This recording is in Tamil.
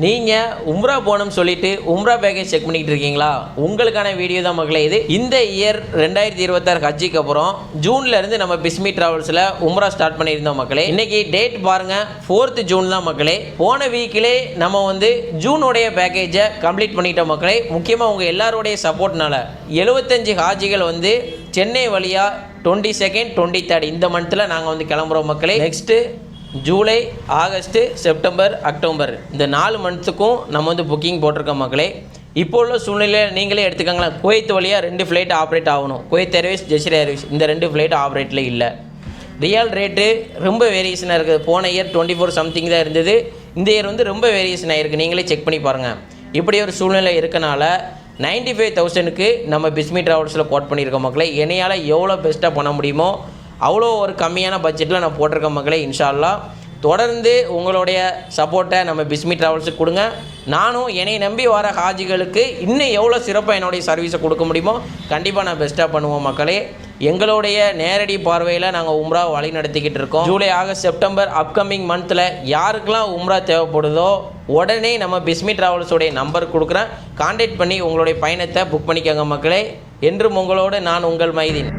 நீங்கள் உம்ரா போகணும்னு சொல்லிட்டு உம்ரா பேக்கேஜ் செக் பண்ணிக்கிட்டு இருக்கீங்களா? உங்களுக்கான வீடியோ தான் மக்களே இது. இந்த இயர் 2026 ஹஜ்ஜிக்கு அப்புறம் ஜூன்லேருந்து நம்ம பிஸ்மி ட்ராவல்ஸில் உம்ரா ஸ்டார்ட் பண்ணியிருந்தோம் மக்களே. இன்றைக்கி டேட் பாருங்கள், 4th ஜூன் தான் மக்களே. போன வீக்கிலே நம்ம ஜூனுடைய பேக்கேஜை கம்ப்ளீட் பண்ணிட்டோம் மக்களே. முக்கியமாக உங்கள் எல்லாருடைய சப்போர்ட்னால 75 ஹாஜிகள் சென்னை வழியாக 22nd 23rd இந்த மந்த்தில் நாங்கள் கிளம்புறோம் மக்களே. Next July, August, September, October இந்த 4 மந்த்துக்கும் நம்ம புக்கிங் போட்டிருக்கோம் மக்களே. இப்போ உள்ள சூழ்நிலையில் நீங்களே எடுத்துக்கோங்களேன். குவைத் வழியாக 2 ஃப்ளைட் ஆப்ரேட் ஆகணும். குவைத் ஏர்வேஸ், ஜெசிரா ஏர்வேஸ் இந்த 2 ஃப்ளைட் ஆப்ரேட்டில் இல்லை. ரியல் ரேட்டு ரொம்ப வேரியேஷனாக இருக்குது. போன இயர் 24 சம்திங் தான் இருந்தது. இந்த இயர் ரொம்ப வேரியேஷன் ஆகிருக்கு. நீங்களே செக் பண்ணி பாருங்கள். இப்படி ஒரு சூழ்நிலை இருக்கனால 95,000க்கு நம்ம பிஸ்மி ட்ராவல்ஸில் கோட் பண்ணியிருக்கோம் மக்களே. என்னையால் எவ்வளோ பெஸ்ட்டாக பண்ண முடியுமோ அவ்வளோ ஒரு கம்மியான பட்ஜெட்டில் நான் போட்டிருக்கேன் மக்களே. இன்ஷா அல்லாஹ் தொடர்ந்து உங்களுடைய சப்போர்ட்டை நம்ம பிஸ்மி ட்ராவல்ஸுக்கு கொடுங்க. நானும் என்னை நம்பி வர ஹாஜிகளுக்கு இன்னும் எவ்வளோ சிறப்பாக என்னுடைய சர்வீஸை கொடுக்க முடியுமோ கண்டிப்பாக நான் பெஸ்ட்டாக பண்ணுவோம் மக்களே. எங்களுடைய நேரடி பார்வையில் நாங்கள் உம்ரா வழி நடத்திக்கிட்டு இருக்கோம். ஜூலை, ஆகஸ்ட், செப்டம்பர் அப்கமிங் மந்தில் யாருக்கெல்லாம் உம்ரா தேவைப்படுதோ உடனே நம்ம பிஸ்மி ட்ராவல்ஸோடைய நம்பர் கொடுக்குறேன். கான்டாக்ட் பண்ணி உங்களுடைய பயணத்தை புக் பண்ணிக்கோங்க மக்களே. என்றும் உங்களோடு நான் உங்கள் மைதீன்.